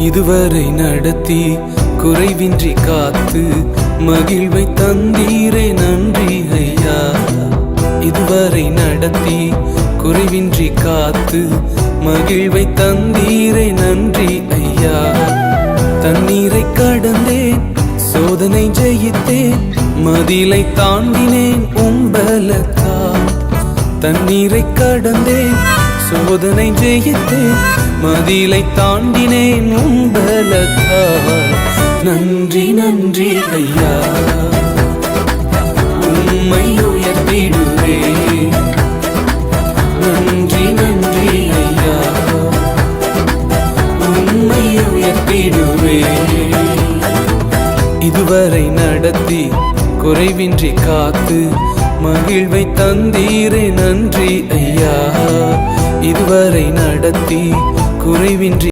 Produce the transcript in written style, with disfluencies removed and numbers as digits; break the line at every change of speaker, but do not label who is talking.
இதுவரை நடத்தி குறைவின்றி காத்து மகிழ்வை தந்தீரே நன்றி ஐயா. இதுவரை நடத்தி குறைவின்றி காத்து மகிழ்வை தந்தீரே நன்றி ஐயா. தண்ணீரை கடந்தேன், சோதனை ஜெயித்தேன், மதிலை தாண்டினேன் உம்பலத்தால். தண்ணீரை கடந்தேன், சோதனை ஜெயித்தேன், மதிலை தாண்டினேன் உம்பலத்தால். நன்றி நன்றி ஐயா, உம்மை உயர்த்திடுவேன். நன்றி நன்றி ஐயா, உம்மை உயர்த்திடுவேன். இதுவரை நடத்தி குறைவின்றி காத்து மகிழ்வை தந்தீரே நன்றி ஐயா. இதுவரை நடத்தி குறைவின்றி